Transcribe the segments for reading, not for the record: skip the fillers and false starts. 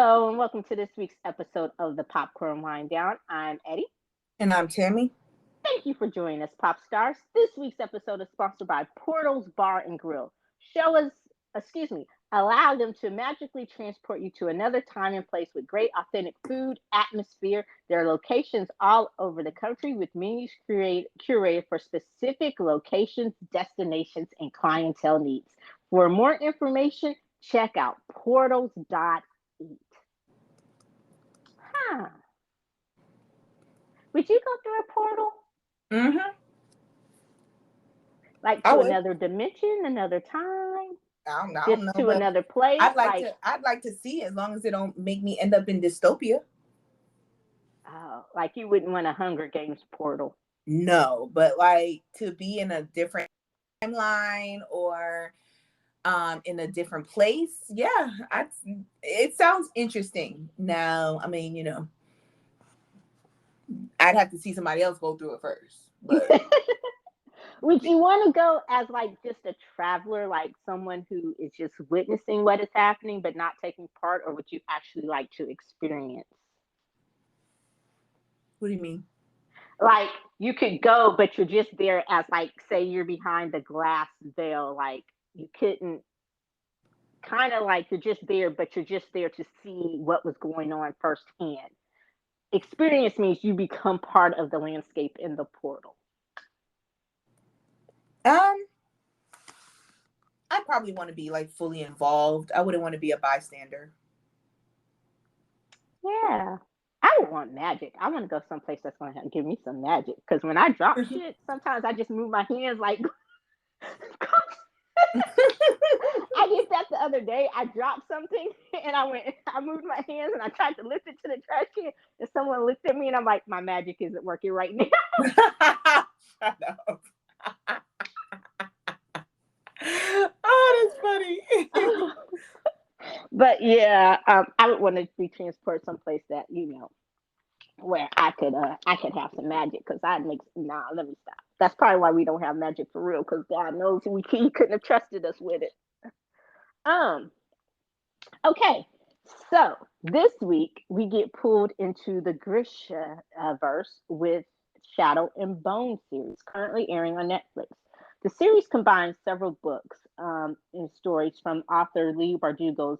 Hello, and welcome to this week's episode of the Popcorn Wind Down. I'm Eddie. And I'm Tammy. Thank you for joining us, Pop Stars. This week's episode is sponsored by Portals Bar and Grill. Show us, allow them to magically transport you to another time and place with great, authentic food, atmosphere. There are locations all over the country with menus curated for specific locations, destinations, and clientele needs. For more information, check out portals.eat. Huh. Would you go through a portal? Mm-hmm. Like I to would. another dimension, another time, I don't just know, to but another place? I'd like to see, as long as it don't make me end up in dystopia. Like you wouldn't want a Hunger Games portal. No, but like to be in a different timeline or in a different place. Yeah, it sounds interesting. Now, I mean, I'd have to see somebody else go through it first. But Would you want to go as like just a traveler, like someone who is just witnessing what is happening but not taking part, or would you actually like to experience? what do you mean? Like you could go, but you're just there as like say you're behind the glass veil, like you couldn't kind of like you're just there, but you're just there to see what was going on firsthand. Experience means you become part of the landscape in the portal. Um, I probably want to be like fully involved. I wouldn't want to be a bystander. Yeah. I would want magic. I want to go someplace that's going to give me some magic. Because when I drop shit, sometimes I just move my hands like. I did that the other day. I dropped something and I moved my hands and I tried to lift it to the trash can. And someone looked at me and I'm like, my magic isn't working right now. Shut up. Oh, that's funny. But yeah, I would want to be transported someplace that where I could have some magic because I'd make nah. Let me stop. That's probably why we don't have magic for real because God knows he couldn't have trusted us with it. Um. Okay. So this week we get pulled into the Grishaverse with Shadow and Bone series, currently airing on Netflix. The series combines several books and stories from author Lee Bardugo's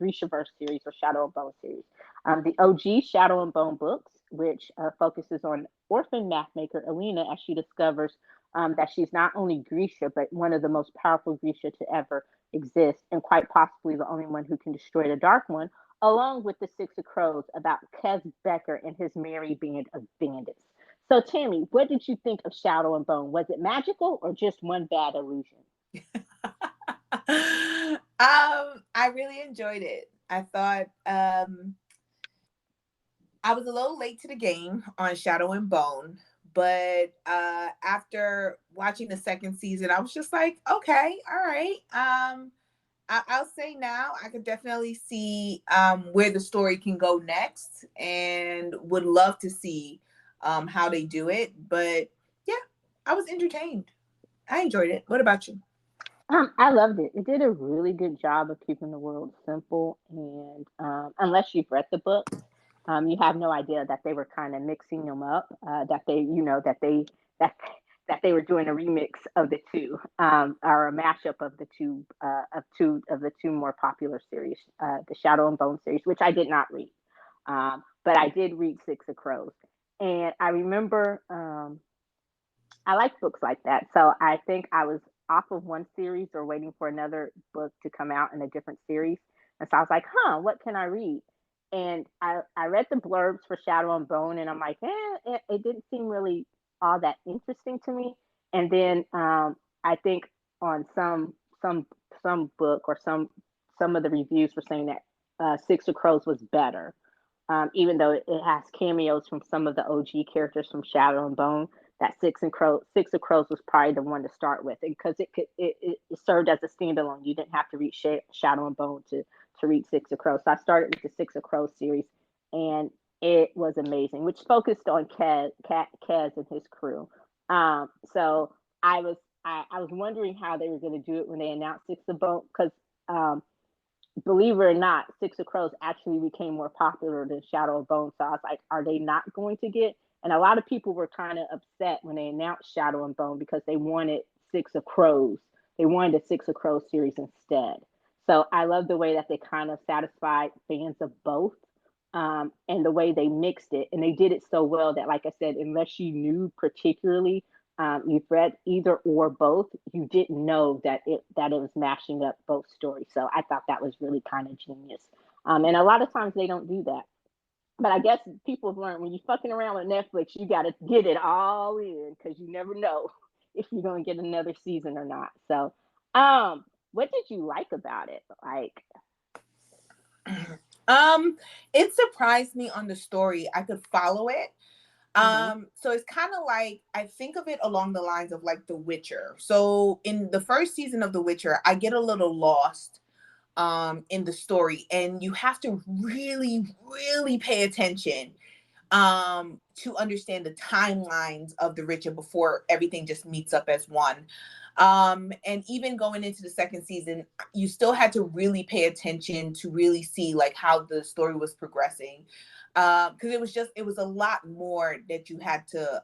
Grishaverse series or Shadow and Bone series. The OG Shadow and Bone books, which focuses on orphan math maker Alina as she discovers that she's not only Grisha, but one of the most powerful Grisha to ever exist, and quite possibly the only one who can destroy the Dark One, along with the Six of Crows about Kez Becker and his merry band of bandits. So, Tammy, what did you think of Shadow and Bone? Was it magical or just one bad illusion? I really enjoyed it. I thought I was a little late to the game on Shadow and Bone, but after watching the second season, I was just like, okay, all right. I'll say now I could definitely see where the story can go next, and would love to see how they do it. But yeah, I was entertained. I enjoyed it. What about you? I loved it. It did a really good job of keeping the world simple, and unless you've read the books, you have no idea that they were kind of mixing them up. That they, that that they were doing a remix of the two, or a mashup of the two more popular series, the Shadow and Bone series, which I did not read, but I did read Six of Crows, and I remember I like books like that. So I think I was off of one series or waiting for another book to come out in a different series. And so I was like, huh, what can I read? And I read the blurbs for Shadow and Bone, and I'm like, it didn't seem really all that interesting to me. And then I think on some some book or some of the reviews were saying that Six of Crows was better, even though it has cameos from some of the OG characters from Shadow and Bone. That Six of Crows was probably the one to start with because it served as a standalone. You didn't have to read Shadow and Bone to read Six of Crows. So I started with the Six of Crows series, and it was amazing, which focused on Kez and his crew. So I was wondering how they were going to do it when they announced Six of Bone because um, believe it or not, Six of Crows actually became more popular than Shadow of Bone. So I was like, are they not going to get? And a lot of people were kind of upset when they announced Shadow and Bone because they wanted Six of Crows. They wanted a Six of Crows series instead. So I love the way that they kind of satisfied fans of both, and the way they mixed it. And they did it so well that, like I said, unless you knew particularly, you've read either or both, you didn't know that it was mashing up both stories. So I thought that was really kind of genius. And a lot of times they don't do that. But I guess people have learned when you're fucking around with Netflix, you got to get it all in because you never know if you're going to get another season or not. So, what did you like about it? Like, It surprised me on the story. I could follow it. mm-hmm, So it's kind of like, I think of it along the lines of like The Witcher. So in the first season of The Witcher, I get a little lost in the story, and you have to really, really pay attention to understand the timelines of The Witcher before everything just meets up as one. And even going into the second season, you still had to really pay attention to really see like how the story was progressing, because it was a lot more that you had to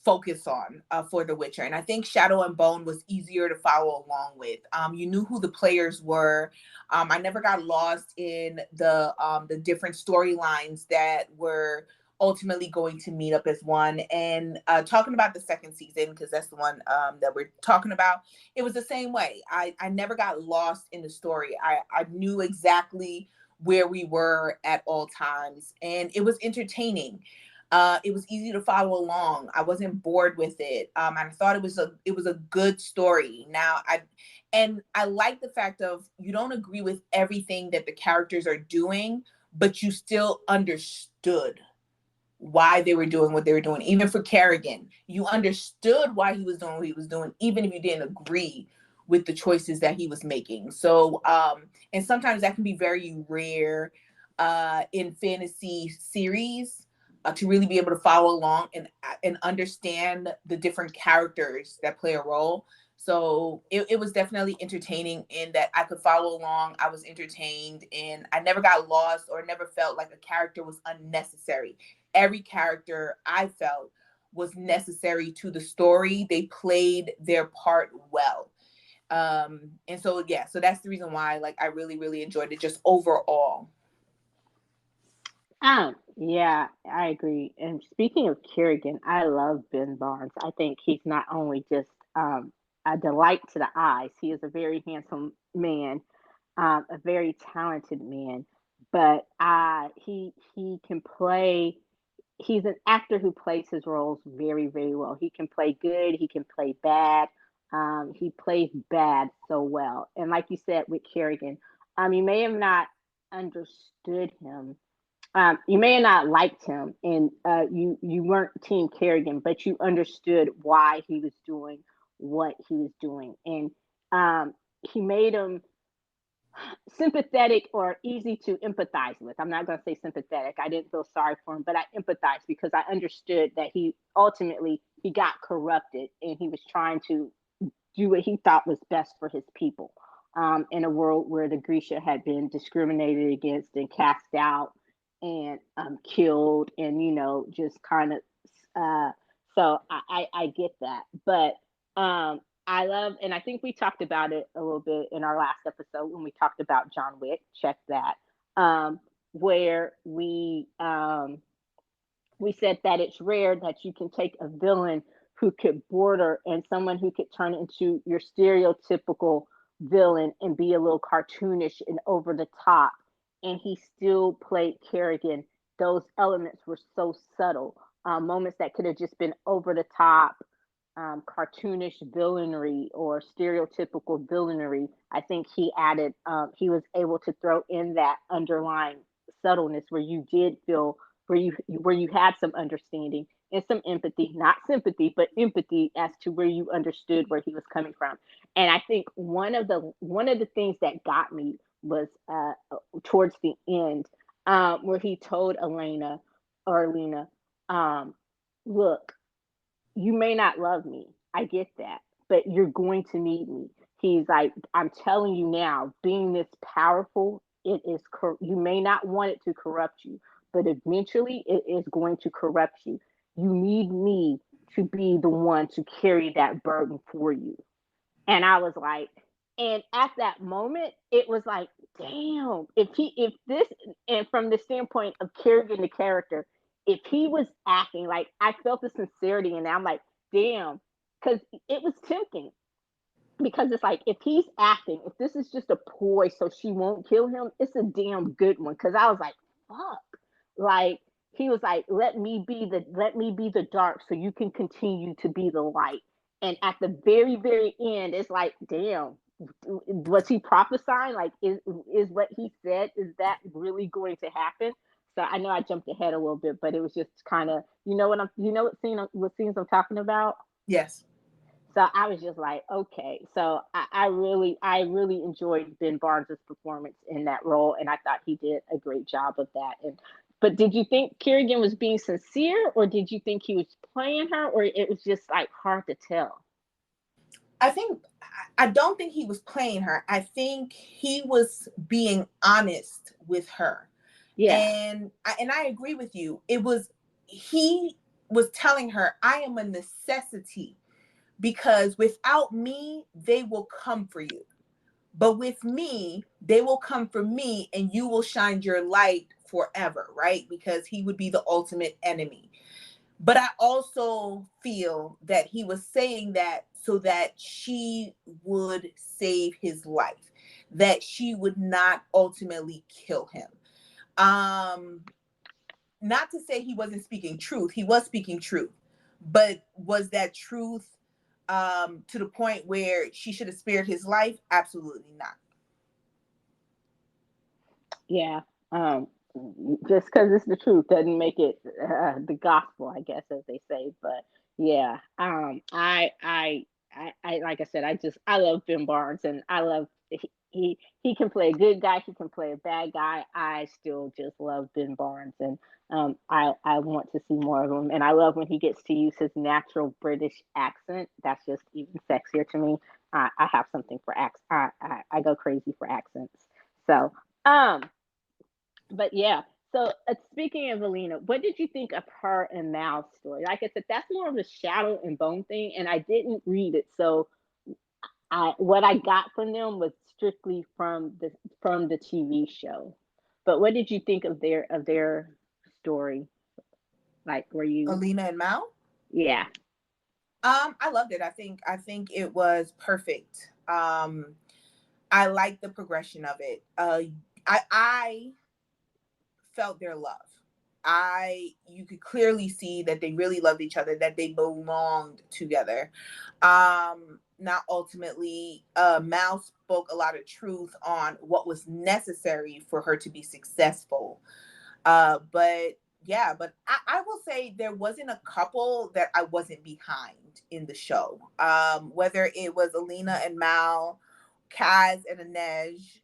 focus on for The Witcher. And I think Shadow and Bone was easier to follow along with. You knew who the players were. I never got lost in the different storylines that were ultimately going to meet up as one. And talking about the second season, because that's the one that we're talking about, it was the same way. I never got lost in the story. I knew exactly where we were at all times, and it was entertaining. It was easy to follow along. I wasn't bored with it. I thought it was a good story. And I like the fact of you don't agree with everything that the characters are doing, but you still understood why they were doing what they were doing. Even for Kerrigan, you understood why he was doing what he was doing, even if you didn't agree with the choices that he was making. So, and sometimes that can be very rare in fantasy series, to really be able to follow along and understand the different characters that play a role. So it was definitely entertaining in that I could follow along. I was entertained, and I never got lost or never felt like a character was unnecessary. Every character I felt was necessary to the story. They played their part well. And so yeah, so that's the reason why like I really, really enjoyed it just overall. yeah, I agree. And speaking of Kerrigan, I love Ben Barnes. I think he's not only just a delight to the eyes, he is a very handsome man, a very talented man, but he can play. He's an actor who plays his roles very, very well. He can play good, he can play bad. He plays bad so well. And like you said with Kerrigan, you may have not understood him, you may have not liked him, and you weren't Team Kerrigan, but you understood why he was doing what he was doing, and he made him sympathetic or easy to empathize with. I'm not going to say sympathetic. I didn't feel sorry for him, but I empathized because I understood that he ultimately he got corrupted and he was trying to do what he thought was best for his people, in a world where the Grisha had been discriminated against and cast out and killed, and just kind of. Uh, so I get that, but I love, and I think we talked about it a little bit in our last episode when we talked about John Wick. Check that, where we said that it's rare that you can take a villain who could border and someone who could turn into your stereotypical villain and be a little cartoonish and over the top. And he still played Kerrigan. Those elements were so subtle. Moments that could have just been over the top, cartoonish villainy or stereotypical villainy. I think he was able to throw in that underlying subtleness where you did feel, where you had some understanding and some empathy, not sympathy, but empathy as to where you understood where he was coming from. And I think one of the things that got me was towards the end, where he told Elena or Lena, um, look, you may not love me. I get that, but you're going to need me. He's like, I'm telling you now, being this powerful, you may not want it to corrupt you, but eventually it is going to corrupt you. You need me to be the one to carry that burden for you. And I was like, and at that moment, it was like, damn, if this, and from the standpoint of Kerrigan, the character, if he was acting like, I felt the sincerity, and I'm like, damn, because it was tempting. Because it's like, if he's acting, if this is just a ploy so she won't kill him, it's a damn good one. Because I was like, fuck, like he was like, let me be the dark so you can continue to be the light. And at the very, very end, it's like, damn, was he prophesying? Like, is what he said, is that really going to happen? So I know I jumped ahead a little bit, but it was just kind of, what scenes I'm talking about. Yes. So I was just like, okay. So I really enjoyed Ben Barnes's performance in that role, and I thought he did a great job of that. But did you think Kerrigan was being sincere, or did you think he was playing her, or it was just like hard to tell? I don't think he was playing her. I think he was being honest with her. Yeah, And I agree with you. He was telling her, I am a necessity, because without me they will come for you, but with me they will come for me, and you will shine your light forever, right? Because he would be the ultimate enemy. But I also feel that he was saying that so that she would save his life, that she would not ultimately kill him. Um, Not to say he wasn't speaking truth, he was speaking truth, but was that truth to the point where she should have spared his life? Absolutely not. yeah. Just because it's the truth doesn't make it the gospel, I guess, as they say. But yeah, like I said, I love Ben Barnes, and I love he can play a good guy, he can play a bad guy. I still just love Ben Barnes, and I want to see more of him. And I love when he gets to use his natural British accent. That's just even sexier to me. I have something for accents. I go crazy for accents. So um but yeah. So speaking of Alina, what did you think of her and Mal's story? Like I said, that's more of a Shadow and Bone thing, and I didn't read it, so I what I got from them was strictly from the TV show. But what did you think of their story? Like, were you? Alina and Mal. Yeah, I loved it. I think it was perfect. I like the progression of it. I felt their love. You could clearly see that they really loved each other, that they belonged together. Not ultimately, Mal spoke a lot of truth on what was necessary for her to be successful. But yeah, but I will say there wasn't a couple that I wasn't behind in the show. Whether it was Alina and Mal, Kaz and Inej,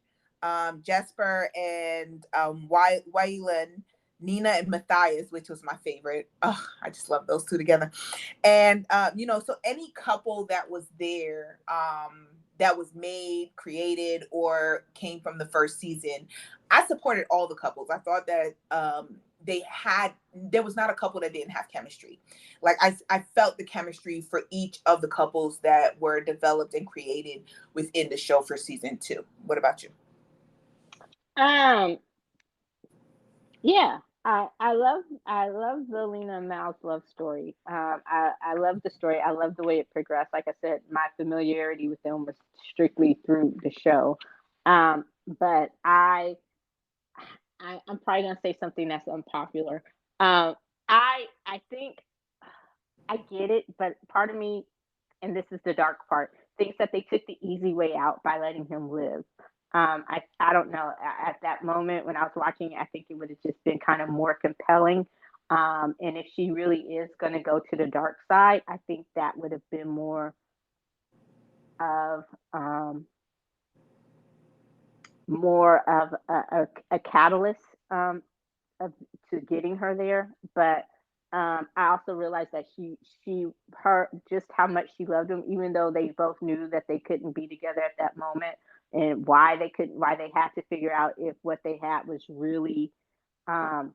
Jesper and Waylon, Nina and Matthias, which was my favorite. Oh, I just love those two together. And so any couple that was there, that was made, created, or came from the first season, I supported all the couples. I thought that there was not a couple that didn't have chemistry. Like I felt the chemistry for each of the couples that were developed and created within the show for season 2. What about you? um, yeah. I love the Lena and Mal's love story. I love the story. I love the way it progressed. Like I said, my familiarity with them was strictly through the show. But I'm probably gonna say something that's unpopular. Um, I think I get it, but part of me, and this is the dark part, thinks that they took the easy way out by letting him live. I don't know. At that moment when I was watching, I think it would have just been kind of more compelling. And if she really is going to go to the dark side, I think that would have been of um, more of a catalyst of, to getting her there. But I also realized that her just how much she loved him, even though they both knew that they couldn't be together at that moment, and why they had to figure out if what they had was really um,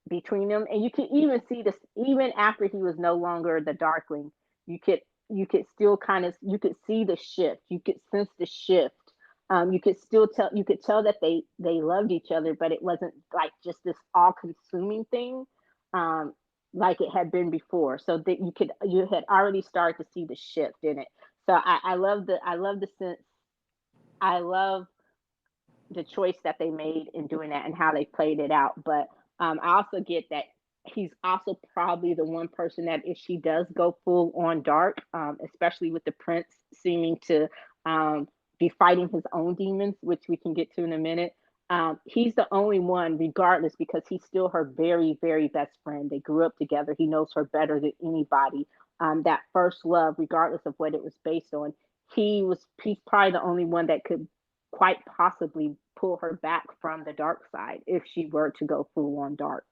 between them. And you could even see this, even after he was no longer the Darkling, you could you could still kind of you could see the shift. You could sense the shift. You could tell that they loved each other, but it wasn't like just this all consuming thing. Um, like it had been before, so that you had already started to see the shift in it. So I love the sense. I love the choice that they made in doing that and how they played it out. But I also get that he's also probably the one person that if she does go full on dark, especially with the prince seeming to be fighting his own demons, which we can get to in a minute. He's the only one, regardless, because he's still her very, very best friend. They grew up together. He knows her better than anybody. That first love, regardless of what it was based on, he's probably the only one that could quite possibly pull her back from the dark side if she were to go full on dark.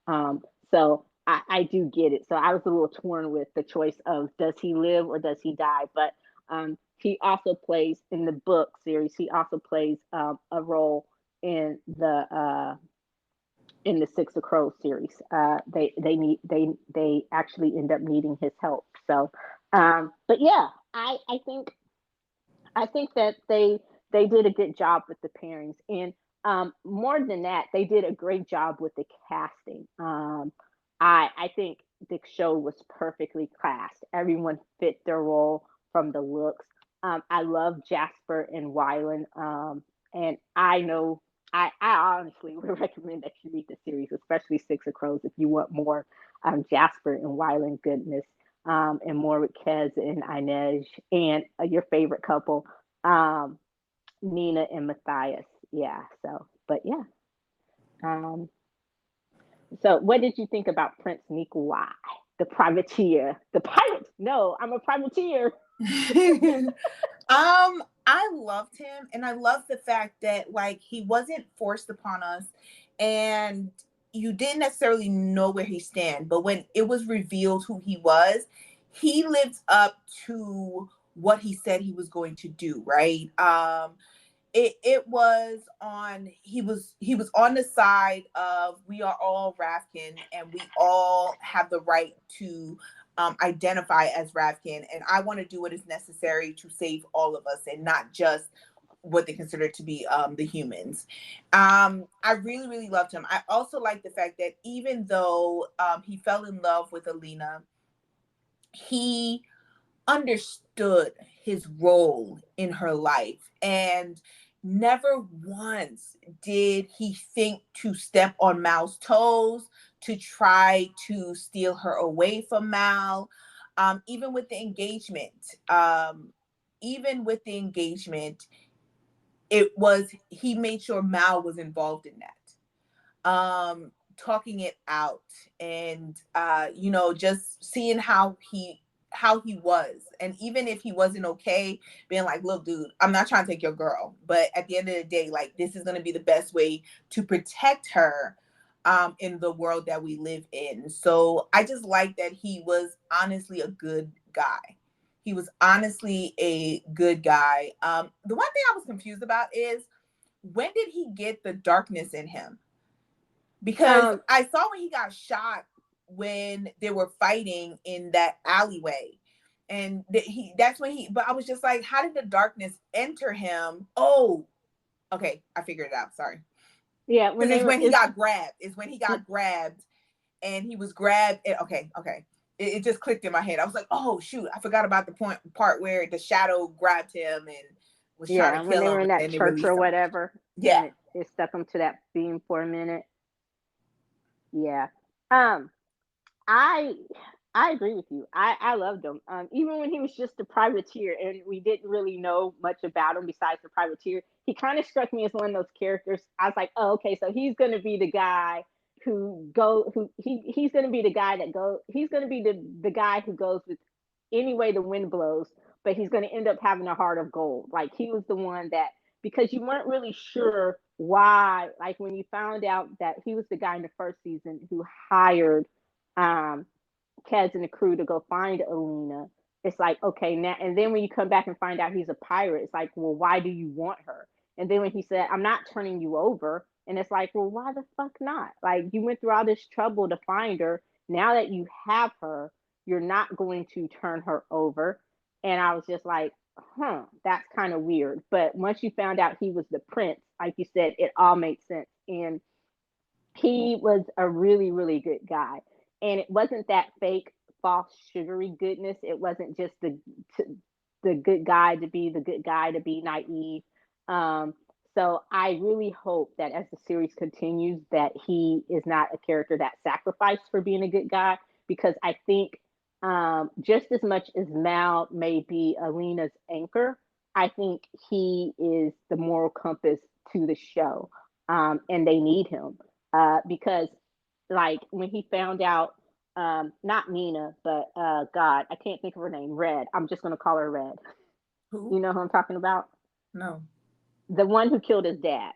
Um, so I do get it. So I was a little torn with the choice of does he live or does he die? But he also plays in the book series. He also plays a role in the Six of Crows series. They actually end up needing his help. So, but yeah, I think that they did a good job with the pairings, and more than that, they did a great job with the casting. I think the show was perfectly cast. Everyone fit their role from the looks. I love Jasper and Wylan, and I know I honestly would recommend that you read the series, especially Six of Crows, if you want more Jasper and Wylan goodness, and more with Kez and Inez, and your favorite couple, um, Nina and Matthias. Yeah. So, but yeah. Um, so, what did you think about Prince Nikolai, the privateer? The pirate? No, I'm a privateer. I loved him, and I love the fact that like he wasn't forced upon us, and you didn't necessarily know where he stand, but when it was revealed who he lived up to what he said he was going to do, right? It was on he was on the side of we are all Ravkin and we all have the right to identify as Ravkin, and I want to do what is necessary to save all of us and not just what they consider to be the humans. I really really loved him. I also like the fact that even though he fell in love with Alina, he understood his role in her life, and never once did he think to step on Mal's toes to try to steal her away from Mal. Even with the engagement, even with the engagement, it was he made sure Mal was involved in that, talking it out, and just seeing how he was, and even if he wasn't okay, being like, look dude, I'm not trying to take your girl, but at the end of the day, like, this is going to be the best way to protect her in the world that we live in. So I just like that he was honestly a good guy. He was honestly a good guy. The one thing I was confused about is, when did he get the darkness in him? Because Um, I saw when he got shot, when they were fighting in that alleyway, and that's when he, but I was just like, how did the darkness enter him? Oh, okay, I figured it out, sorry. yeah, when Because they it's were, when he got grabbed, and he was grabbed, and okay, it just clicked in my head. I was like, oh shoot, I forgot about the part where the shadow grabbed him and was trying yeah, to when kill they were him, in and that then they church or released him. whatever, Yeah. and it stuck them to that beam for a minute. Yeah. Um, I I agree with you. I loved him. Even when he was just a privateer and we didn't really know much about him besides the privateer, he kind of struck me as one of those characters. I was like, oh, okay, so he's gonna be the guy he's gonna be the guy that go he's gonna be the guy who goes with any way the wind blows, but he's gonna end up having a heart of gold. Like he was the one that because you weren't really sure why, like when you found out that he was the guy in the first season who hired um, Kez and the crew to go find Alina. It's like, okay, now, and then when you come back and find out he's a pirate, it's like, well, why do you want her? And then when he said, I'm not turning you over, and it's like, well, why the fuck not? Like, you went through all this trouble to find her. Now that you have her, you're not going to turn her over. And I was just like, that's kind of weird. But once you found out he was the prince, like you said, it all made sense. And he was a really, really good guy. And it wasn't that fake, false, sugary goodness. It wasn't just the good guy to be the good guy to be naive. Um, so I really hope that as the series continues, that he is not a character that sacrificed for being a good guy, because I think just as much as Mal may be Alina's anchor, I think he is the moral compass to the show, and they need him because like when he found out not Nina, but God, I can't think of her name. Red. I'm just gonna call her Red. Who? You know who I'm talking about? No. The one who killed his dad.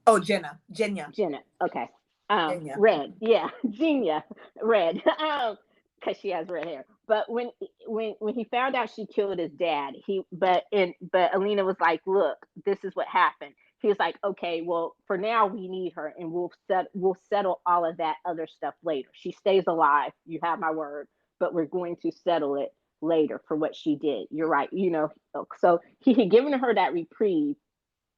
Oh, Jenna. Jenya. Jenna. Okay. Jenya. Red. Yeah, Genia. Red. Because she has red hair. But when he found out she killed his dad, but Alina was like, "Look, this is what happened." He was like, "Okay, well, for now we need her, and we'll settle all of that other stuff later. She stays alive. You have my word, but we're going to settle it later for what she did. You're right. You know." So he had given her that reprieve,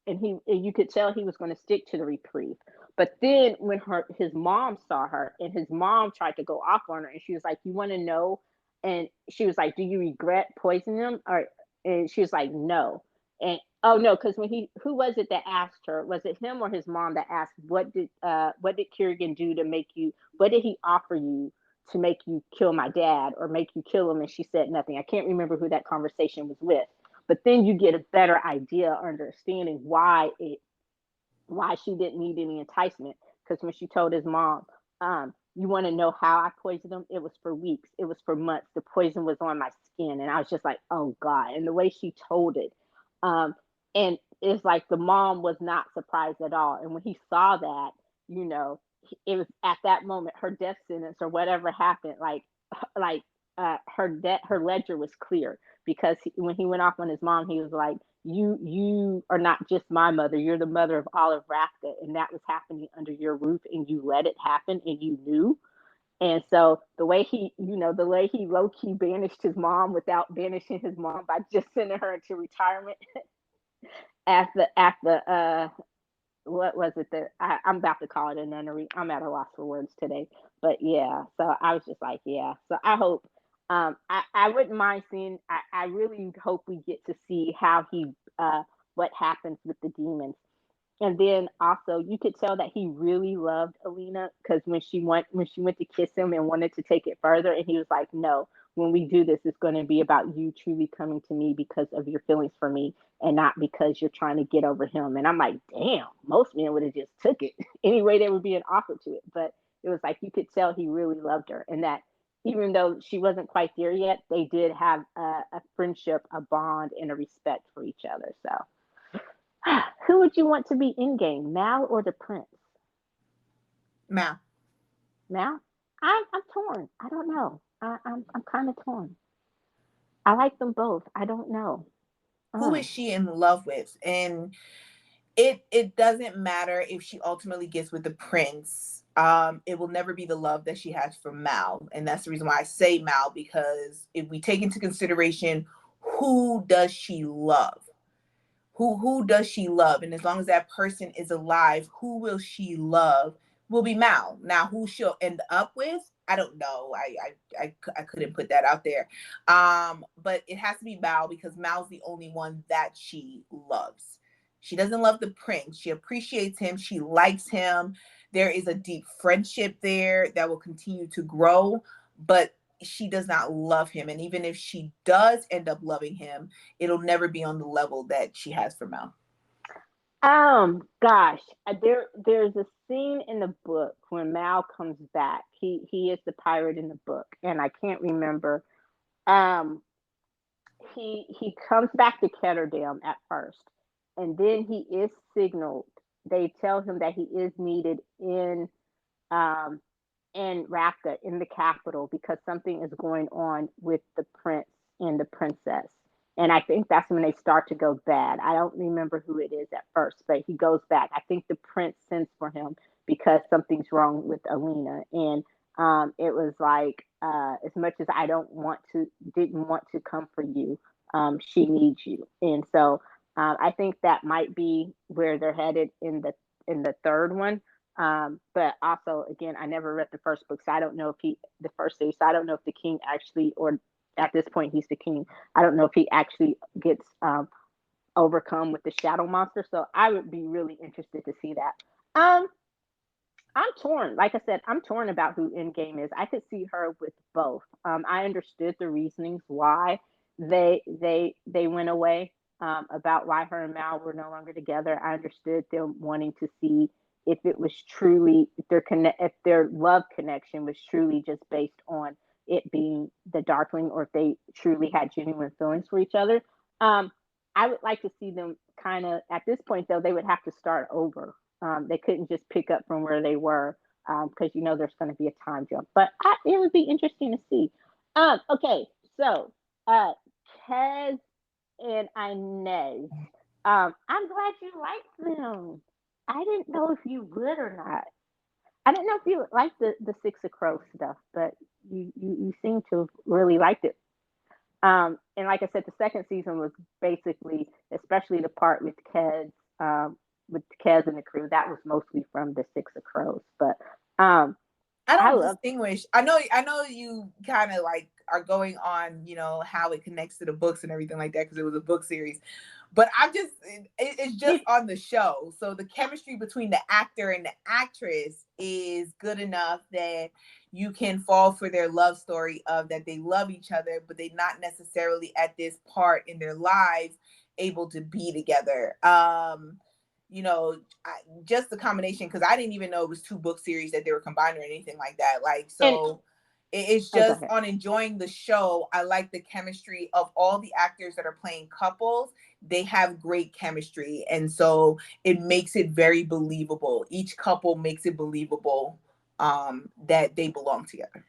and you could tell he was going to stick to the reprieve. But then when his mom saw her, and his mom tried to go off on her, and she was like, "You want to know?" And she was like, "Do you regret poisoning him?" Or and she was like, "No." And oh no, because when he who was it that asked her? Was it him or his mom that asked, what did Kerrigan do to make you? What did he offer you to make you kill my dad or make you kill him? And she said nothing. I can't remember who that conversation was with, but then you get a better idea, understanding why she didn't need any enticement. Because when she told his mom, "You want to know how I poisoned him? It was for weeks. It was for months. The poison was on my skin," and I was just like, "Oh God!" And the way she told it, um, and it's like the mom was not surprised at all. And when he saw that, you know, it was at that moment her death sentence or whatever happened, like her ledger was clear, because when he went off on his mom, he was like, you are not just my mother, you're the mother of all of Rafka, and that was happening under your roof, and you let it happen, and you knew. And so the way he low key banished his mom without banishing his mom by just sending her into retirement at the what was it that I'm about to call it a nunnery. I'm at a loss for words today, but yeah. So I was just like, yeah. So I hope. I wouldn't mind seeing. I really hope we get to see how what happens with the demons. And then also, you could tell that he really loved Alina, because when she went to kiss him and wanted to take it further, and he was like, "No, when we do this, it's going to be about you truly coming to me because of your feelings for me, and not because you're trying to get over him." And I'm like, "Damn, most men would have just took it any way they were being offered to it." But it was like you could tell he really loved her, and that even though she wasn't quite there yet, they did have a friendship, a bond, and a respect for each other. So. Who would you want to be in game, Mal or the Prince? Mal. Mal? I'm torn. I don't know. I'm kind of torn. I like them both. I don't know. Who Uh, is she in love with? And it doesn't matter if she ultimately gets with the prince. It will never be the love that she has for Mal. And that's the reason why I say Mal, because if we take into consideration, who does she love? Who does she love? And as long as that person is alive, who will she love? Will be Mal. Now, who she'll end up with, I don't know. I couldn't put that out there. But it has to be Mal, because Mal's the only one that she loves. She doesn't love the prince. She appreciates him. She likes him. There is a deep friendship there that will continue to grow. But she does not love him. And even if she does end up loving him, it'll never be on the level that she has for Mel. gosh, there's a scene in the book when Mal comes back. He is the pirate in the book, and I can't remember. Um, he comes back to Ketterdam at first, and then he is signaled. They tell him that he is needed in um in Rafka in the capital because something is going on with the prince and the princess. And I think that's when they start to go bad. I don't remember who it is at first, but he goes back. I think the prince sends for him because something's wrong with Alina. And it was like, as much as I don't want to, didn't want to come for you, she needs you. And so I think that might be where they're headed in the third one. But also, again, I never read the first book, so I don't know if the first series, so I don't know if the king actually, or at this point, he's the king. I don't know if he actually gets overcome with the shadow monster. So I would be really interested to see that. Um, I'm torn. Like I said, I'm torn about who Endgame is. I could see her with both. I understood the reasonings why they went away. About why her and Mal were no longer together. I understood them wanting to see if it was truly if their love connection was truly just based on it being the Darkling, or if they truly had genuine feelings for each other. Um, I would like to see them kind of at this point though. They would have to start over. They couldn't just pick up from where they were because there's going to be a time jump. But it would be interesting to see. Okay, so uh, Kez and Inez. I'm glad you liked them. I didn't know if you would or not. I didn't know if you liked the Six of Crows stuff, but you seem to have really liked it. And like I said, the second season was basically, especially the part with Kez and the crew, that was mostly from the Six of Crows. But I I don't love. distinguish. I know you kind of like are going on, how it connects to the books and everything like that because it was a book series. But it's just Did, on the show. So the chemistry between the actor and the actress is good enough that you can fall for their love story of that they love each other, but they're not necessarily at this part in their lives able to be together. You know, just the combination, because I didn't even know it was two book series that they were combined or anything like that. Like, and so it's oh, go just ahead. on enjoying the show. I like the chemistry of all the actors that are playing couples. They have great chemistry. And so it makes it very believable. Each couple makes it believable that they belong together.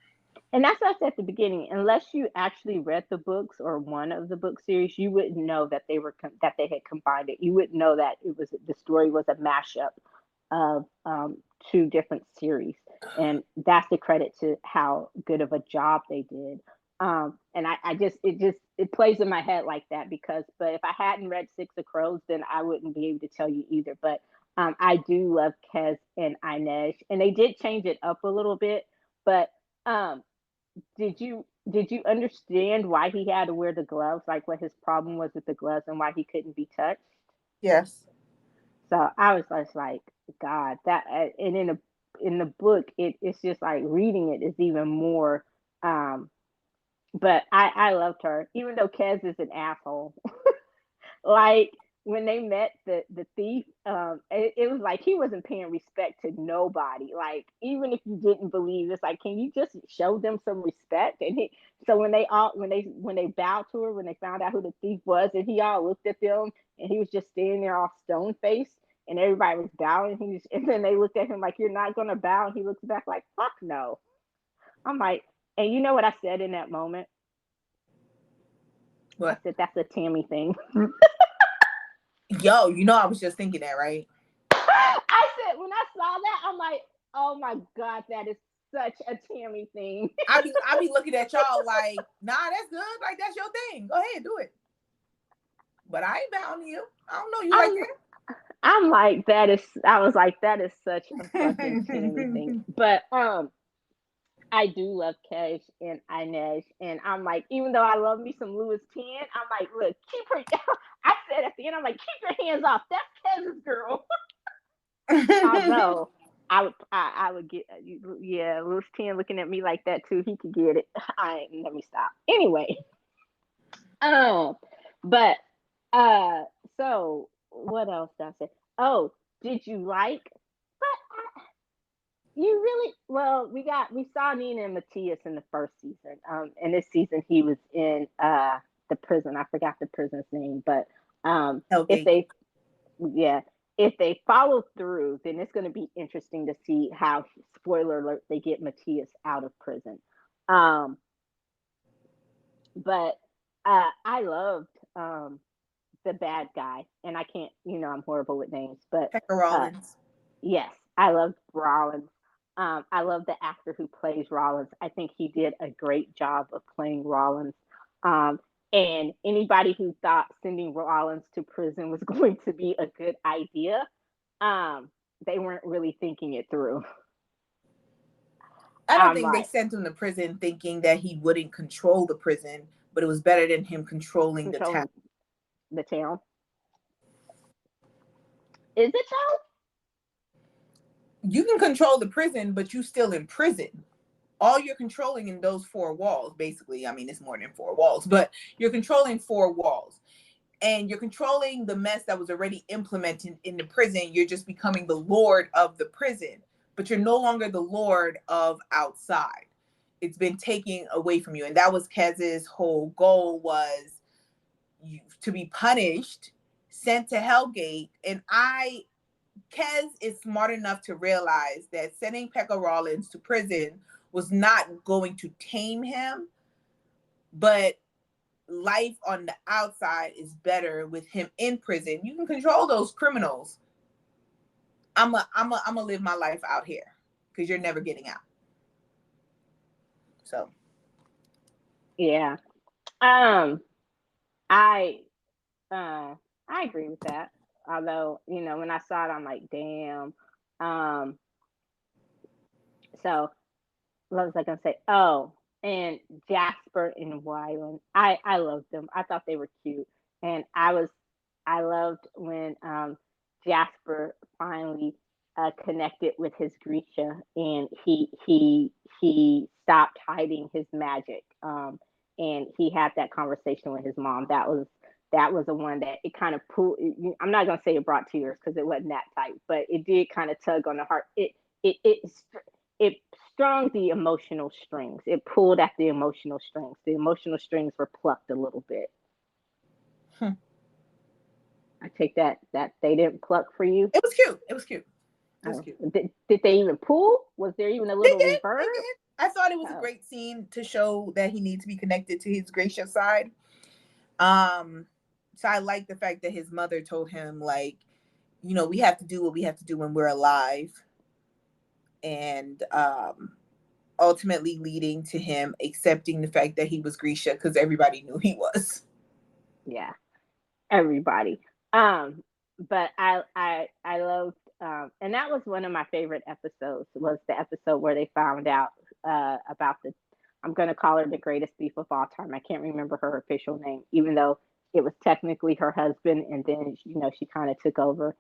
And that's what I said at the beginning. Unless you actually read the books or one of the book series, you wouldn't know that that they had combined it. You wouldn't know that the story was a mashup of two different series, and that's the credit to how good of a job they did. And I it plays in my head like that because, but if I hadn't read Six of Crows, then I wouldn't be able to tell you either. But I do love Kez and Inez, and they did change it up a little bit, but. Um, did you understand why he had to wear the gloves? Like what his problem was with the gloves and why he couldn't be touched? Yes. So I was just like, God, that and in the book, it's just like reading it is even more. Um, but I loved her, even though Kez is an asshole. Like when they met the thief, it was like he wasn't paying respect to nobody. Like even if you didn't believe, it's like, can you just show them some respect? And so when they bowed to her, when they found out who the thief was, and he all looked at them, and he was just standing there all stone faced, and everybody was bowing. And then they looked at him like, you're not gonna bow, and he looks back like, fuck no. I'm like, and you know what I said in that moment? I What? said that's a Tammy thing. Yo, I was just thinking that, right? I said when I saw that, I'm like, oh my god, that is such a Tammy thing. I be looking at y'all like, nah, that's good. Like that's your thing. Go ahead, do it. But I ain't bound to you. I don't know you like I'm I'm like that is I was like that is such a fucking Tammy thing. that. But I do love Cash and Inez, and I'm like, even though I love me some Louis 10, I'm like, look, keep her. I said at the end, I'm like, keep your hands off. That's Kez's girl. Although I would get yeah, Louis 10 looking at me like that too. He could get it. I ain't let me stop. Anyway, um, but uh, so what else did I say? Oh, did you like? But you really well. We saw Nina and Matthias in the first season. In this season he was in the prison. I forgot the prison's name, but if Hellgate. they yeah. if they follow through, then it's going to be interesting to see how, spoiler alert, they get Matthias out of prison. Um, but I loved the bad guy, and I can't, I'm horrible with names, but Pekka uh, Rollins. yes, I loved Rollins. I love the actor who plays Rollins. I think he did a great job of playing Rollins. Um, and anybody who thought sending Rollins to prison was going to be a good idea, um, they weren't really thinking it through. I don't I'm think they like, sent him to prison thinking that he wouldn't control the prison, but it was better than him controlling the town. controlling the town. Is it though? You can control the prison, but you still in prison. All you're controlling in those four walls, basically. I mean, it's more than four walls, but you're controlling four walls. And you're controlling the mess that was already implemented in the prison. You're just becoming the lord of the prison, but you're no longer the lord of outside. It's been taken away from you. And that was Kez's whole goal, was to be punished, sent to Hellgate. And Kez is smart enough to realize that sending Pekka Rollins to prison was not going to tame him, but life on the outside is better with him in prison. You can control those criminals. I'm a live my life out here because you're never getting out. So Yeah. Um, I I agree with that. Although, when I saw it, I'm like, damn. Um, so what was I gonna say? Oh, and Jasper and Wyland. I loved them. I thought they were cute, and I loved when Jasper finally connected with his Grisha, and he stopped hiding his magic. And he had that conversation with his mom. That was the one that it kind of pulled. I'm not gonna say it brought tears because it wasn't that tight, but it did kind of tug on the heart. It strung the emotional strings. It pulled at the emotional strings. The emotional strings were plucked a little bit. I take that they didn't pluck for you. it was cute. It was cute. It was Oh, cute. did they even pull? Was there even a They little did. reverb? They did. I thought it was a Oh, great scene to show that he needs to be connected to his gracious side. Um, so I like the fact that his mother told him, like, we have to do what we have to do when we're alive. And ultimately leading to him accepting the fact that he was Grisha because everybody knew he was. yeah, everybody. But I loved, and that was one of my favorite episodes. Was the episode where they found out about the, I'm gonna call her the greatest thief of all time. I can't remember her official name, even though it was technically her husband, and then she kind of took over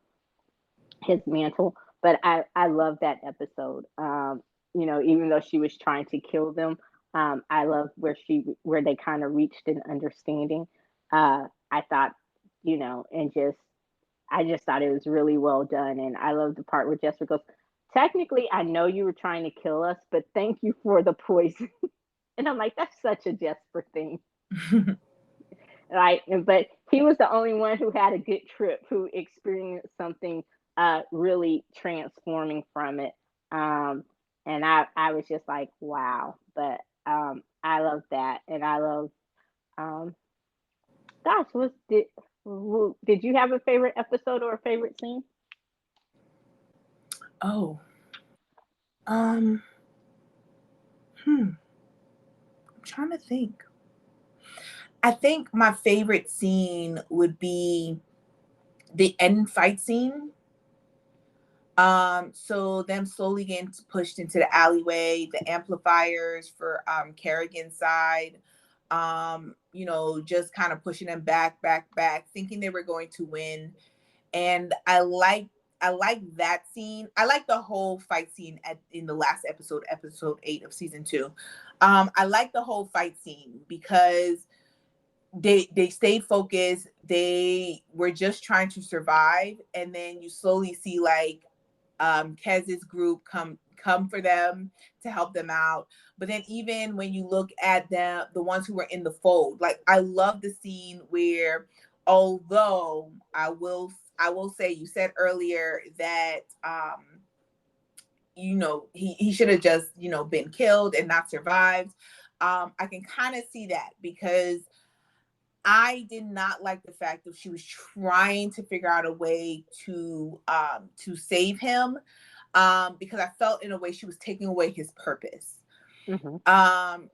his mantle. But I love that episode. Even though she was trying to kill them, I love where they kind of reached an understanding. I thought, and just I just thought it was really well done, and I love the part where Jessica goes, "Technically, I know you were trying to kill us, but thank you for the poison." And I'm like, that's such a Jesper thing. Right, but he was the only one who had a good trip, who experienced something really transforming from it. um and I was just like, wow. But I love that, and I love, um gosh, did you have a favorite episode or a favorite scene? Oh, um, I'm trying to think. I think my favorite scene would be the end fight scene. So them slowly getting pushed into the alleyway, the amplifiers for Kerrigan's side, just kind of pushing them back, thinking they were going to win. And I like that scene. I like the whole fight scene in the last episode 8 of season 2. I like the whole fight scene because they stayed focused. They were just trying to survive, and then you slowly see, like, Kez's group come for them to help them out. But then even when you look at the ones who were in the fold, like, I love the scene where, although I will I will say, you said earlier that he should have just, been killed and not survived. I can kind of see that, because I did not like the fact that she was trying to figure out a way to save him, because I felt in a way she was taking away his purpose. Mm-hmm.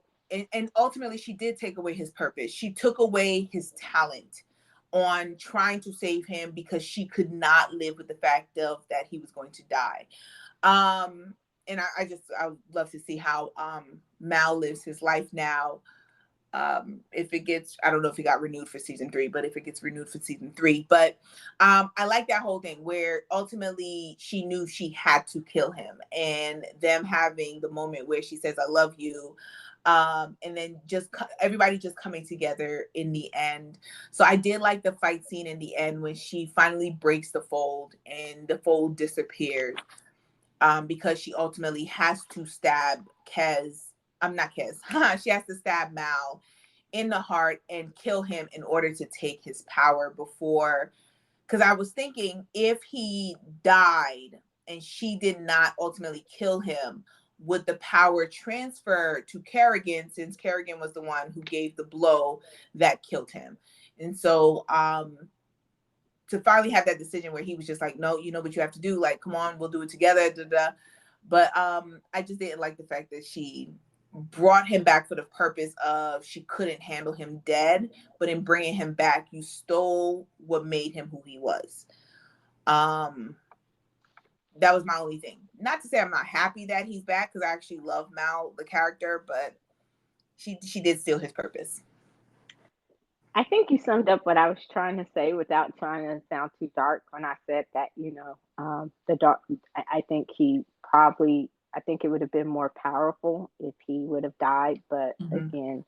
And ultimately she did take away his purpose. She took away his talent on trying to save him, because she could not live with the fact of that he was going to die. And I would love to see how Mal lives his life now. If it gets, I don't know if it got renewed for season 3, but if it gets renewed for season 3. But I like that whole thing where ultimately she knew she had to kill him, and them having the moment where she says, "I love you." And then just everybody just coming together in the end. So I did like the fight scene in the end when she finally breaks the fold and the fold disappears, because she ultimately has to stab Kez. I'm not Kez. She has to stab Mal in the heart and kill him in order to take his power before. Because I was thinking, if he died and she did not ultimately kill him, would the power transfer to Kerrigan, since Kerrigan was the one who gave the blow that killed him? And so to finally have that decision where he was just like, no, you know what you have to do, like, come on, we'll do it together, da, da. But I just didn't like the fact that she brought him back for the purpose of, she couldn't handle him dead, but in bringing him back, you stole what made him who he was. That was my only thing. Not to say I'm not happy that he's back, because I actually love Mal, the character, but she did steal his purpose. I think you summed up what I was trying to say without trying to sound too dark when I said that, the dark. I think I think it would have been more powerful if he would have died. But Mm-hmm. again,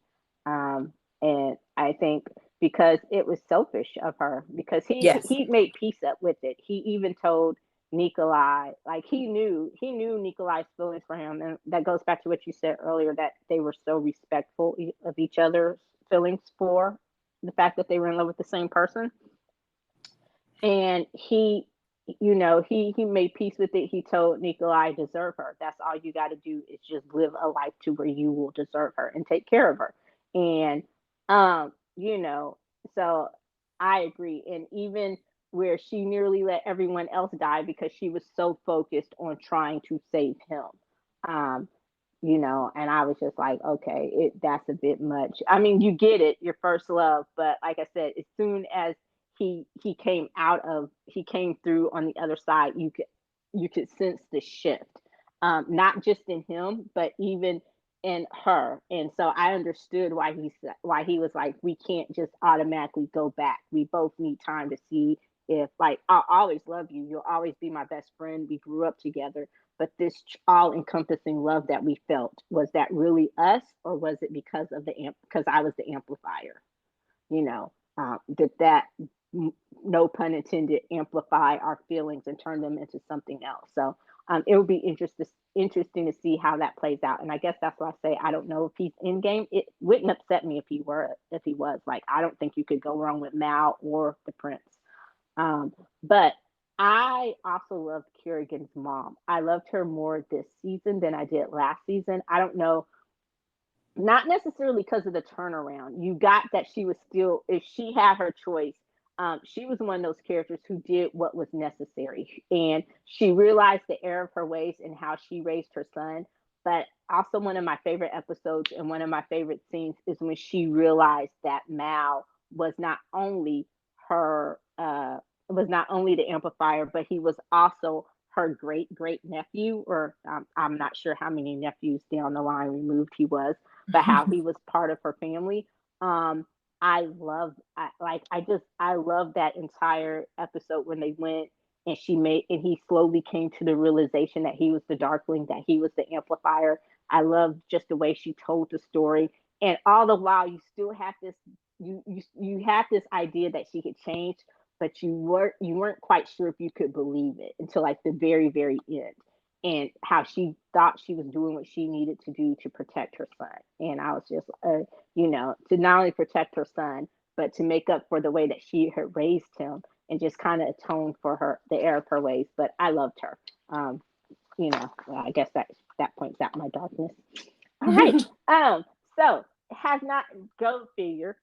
and I think because it was selfish of her, because Yes. he made peace up with it. He even told Nikolai, like he knew Nikolai's feelings for him, and that goes back to what you said earlier, that they were so respectful of each other's feelings for the fact that they were in love with the same person. And he made peace with it. He told Nikolai, deserve her. That's all you got to do, is just live a life to where you will deserve her and take care of her. And um you know so I agree. And even where she nearly let everyone else die because she was so focused on trying to save him. um and I was just like, okay, that's a bit much. I mean, you get it, your first love, but like I said, as soon as he came through on the other side, you could sense the shift, not just in him, but even in her. And so I understood why he was like, we can't just automatically go back. We both need time to see if, like, I'll always love you. You'll always be my best friend. We grew up together, but this all encompassing love that we felt, was that really us, or was it because of because I was the amplifier? Did that, no pun intended, amplify our feelings and turn them into something else? So it would be interesting to see how that plays out. And I guess that's why I say I don't know if he's in game. It wouldn't upset me if he was. Like, I don't think you could go wrong with Mal or the Prince. But I also loved Kerrigan's mom. I loved her more this season than I did last season. I don't know, not necessarily because of the turnaround. You got that she was still, if she had her choice, she was one of those characters who did what was necessary, and she realized the error of her ways and how she raised her son. But also, one of my favorite episodes and one of my favorite scenes is when she realized that Mal was not only her, was not only the amplifier, but he was also her great great nephew, or I'm not sure how many nephews down the line removed he was, but how he was part of her family. I love that entire episode when they went and he slowly came to the realization that he was the Darkling, that he was the amplifier. I love just the way she told the story, and all the while you still have this, you had this idea that she had changed, but you weren't quite sure if you could believe it until like the very very end, and how she thought she was doing what she needed to do to protect her son. And I was just, to not only protect her son, but to make up for the way that she had raised him. and just kind of atone for the error of her ways. But I loved her. Um, well, I guess that points out my darkness. All right. So has not go figure.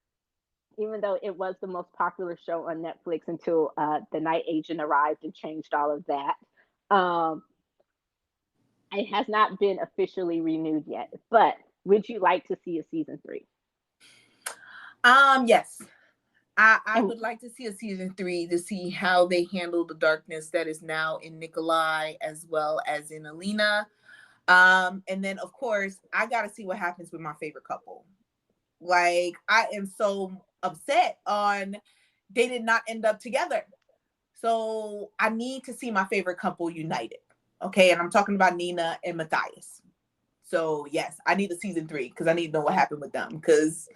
Even though it was the most popular show on Netflix until the night agent arrived and changed all of that. Um, it has not been officially renewed yet. But would you like to see a season 3? Yes. I And would like to see a season 3 to see how they handle the darkness that is now in Nikolai as well as in Alina. And then of course I gotta see what happens with my favorite couple. Like, I am so upset on they did not end up together. So I need to see my favorite couple united. Okay, and I'm talking about Nina and Matthias. So yes, I need a season 3 because I need to know what happened with them. Because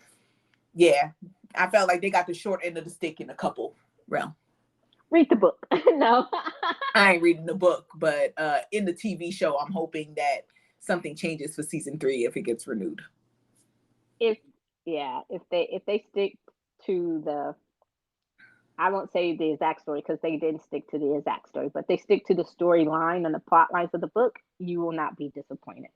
yeah, I felt like they got the short end of the stick in the couple realm. read the book. No. I ain't reading the book, but in the TV show, I'm hoping that something changes for season 3 if it gets renewed. if if they stick to the, I won't say the exact story because they didn't stick to the exact story, but they stick to the storyline and the plot lines of the book, you will not be disappointed.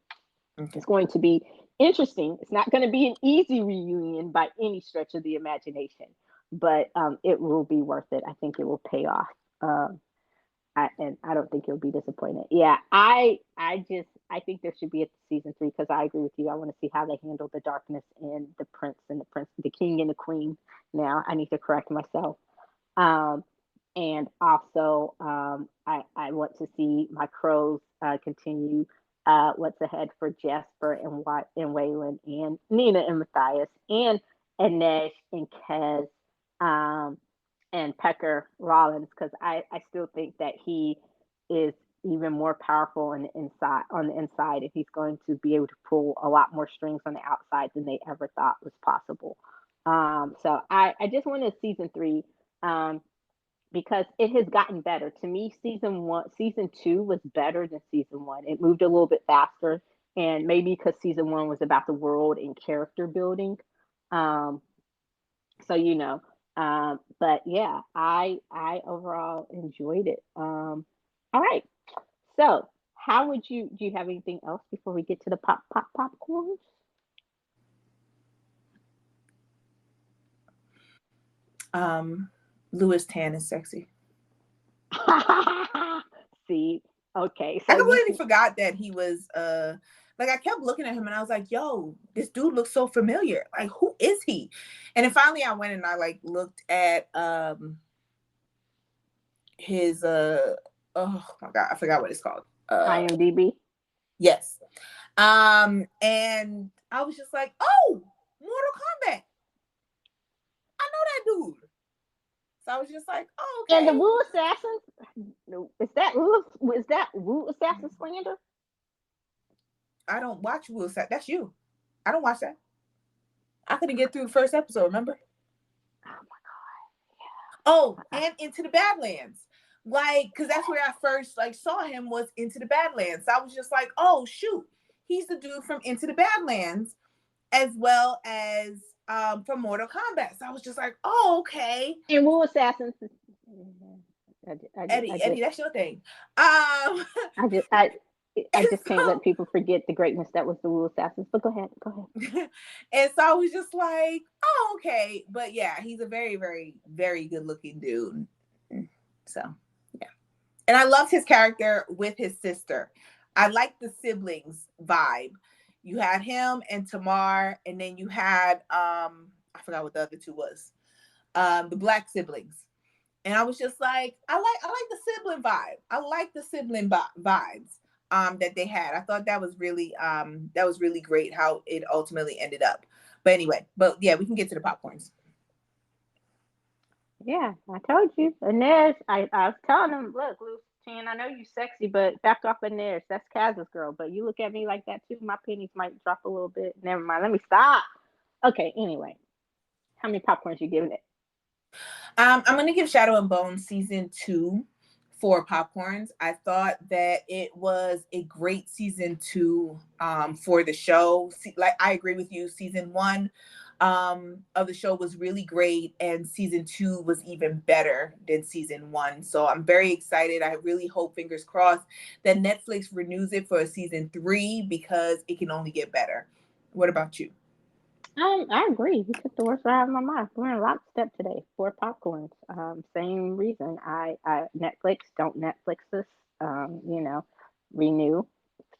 Okay. It's going to be interesting. It's not going to be an easy reunion by any stretch of the imagination, but it will be worth it. I think it will pay off. And I don't think you'll be disappointed. Yeah, I think there should be a season 3 because I agree with you. I want to see how they handle the darkness and the king and the queen. Now I need to correct myself. Um, and also, I want to see my crows continue. What's ahead for Jasper and Waylon and Nina and Matthias and Inej and Kez. Um, and Pecker Rollins because I still think that he is even more powerful on the inside and he's going to be able to pull a lot more strings on the outside than they ever thought was possible. So I just wanted season 3 um, because it has gotten better. To me, season 2 was better than season 1. It moved a little bit faster and maybe because season 1 was about the world and character building. Um, so but yeah, I overall enjoyed it. All right, so how would you do you have anything else before we get to the popcorns? Um, Louis Tan is sexy. See, okay, I so completely forgot that he was like I kept looking at him and I was like, yo, this dude looks so familiar. Like, who is he? And then finally I went and I like looked at his oh my god, I forgot what it's called. IMDb. Yes. And I was just like, oh, Mortal Kombat. I know that dude. So I was just like, oh, And the okay. Wu Assassins, is that Wu Assassin slander? I don't watch Will Sack. That's you. I don't watch that. I couldn't get through the first episode, remember? Oh my god. Oh, and Into the Badlands. Like, because that's where I first like saw him was Into the Badlands. So I was just like, oh shoot, he's the dude from Into the Badlands, as well as from Mortal Kombat. So I was just like, oh, okay. And Wu Assassins. Eddie, that's your thing. I just I I just can't so, let people forget the greatness that was the Wu Assassins. But go ahead. and so I was just like, oh, okay. But yeah, he's a very, very, very good looking dude. So yeah. And I loved his character with his sister. I like the siblings vibe. You had him and Tamar, and then you had I forgot what the other two was. The black siblings. And I was just like, I like the sibling vibe. I like the sibling vibes that they had. I thought that was really great how it ultimately ended up. But anyway, yeah, we can get to the popcorns. Yeah, I told you. Inez, I was telling him, look, Lucian, I know you sexy, but back off Inez. That's Kaz's girl. But you look at me like that too, my pennies might drop a little bit. Never mind. Let me stop. Okay, anyway. How many popcorns you giving it? I'm gonna give Shadow and Bone season 2 4 popcorns. I thought that it was a great season 2 for the show. Like I agree with you, season 1 of the show was really great, and season 2 was even better than season 1. So I'm very excited. I really hope, fingers crossed, that Netflix renews it for a season 3, because it can only get better. What about you? I agree. You took the words right out of my mouth. We're in lockstep today. 4 popcorns. Same reason. I Netflix, don't Netflix this. You know, renew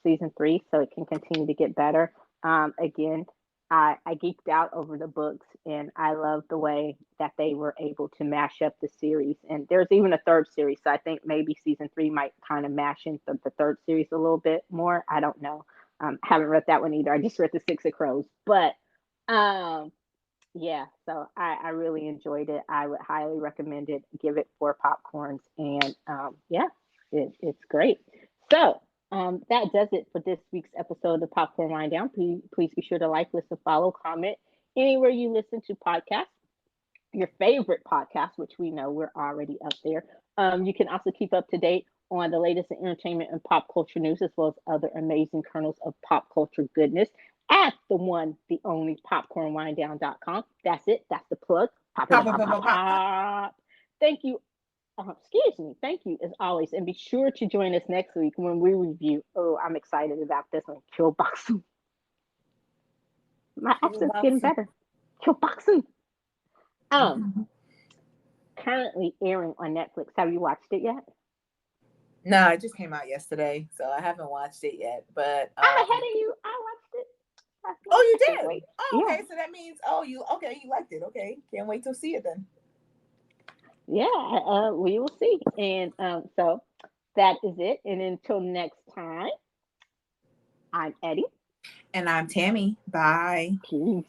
season 3 so it can continue to get better. Again, I geeked out over the books, and I love the way that they were able to mash up the series. And there's even a third series, so I think maybe season 3 might kind of mash into the third series a little bit more. I don't know. Haven't read that one either. I just read the Six of Crows, but um, yeah, so I really enjoyed it. I would highly recommend it. Give it 4 popcorns, and yeah, it's great. So that does it for this week's episode of the Popcorn Wind Down. Please be sure to like, listen, follow, comment anywhere you listen to podcasts, your favorite podcast, which we know we're already up there. You can also keep up to date on the latest in entertainment and pop culture news, as well as other amazing kernels of pop culture goodness at the one, the only popcornwinddown.com. That's it. That's the plug. Pop, pop, Pop, pop, pop, pop, pop, pop, pop, pop. pop. Thank you. Excuse me. Thank you as always. And be sure to join us next week when we review. Oh, I'm excited about this one. Killboxing. My accent's getting better. Killboxing. Um, Currently airing on Netflix. Have you watched it yet? No, it just came out yesterday, so I haven't watched it yet. But I'm ahead of you. I watched it last night. oh, you I can't did? wait. Oh, Yeah, okay. So that means you okay? You liked it? Okay, can't wait to see it then. yeah. We will see. And so that is it. And until next time, I'm Eddie. And I'm Tammy. Bye. Peace.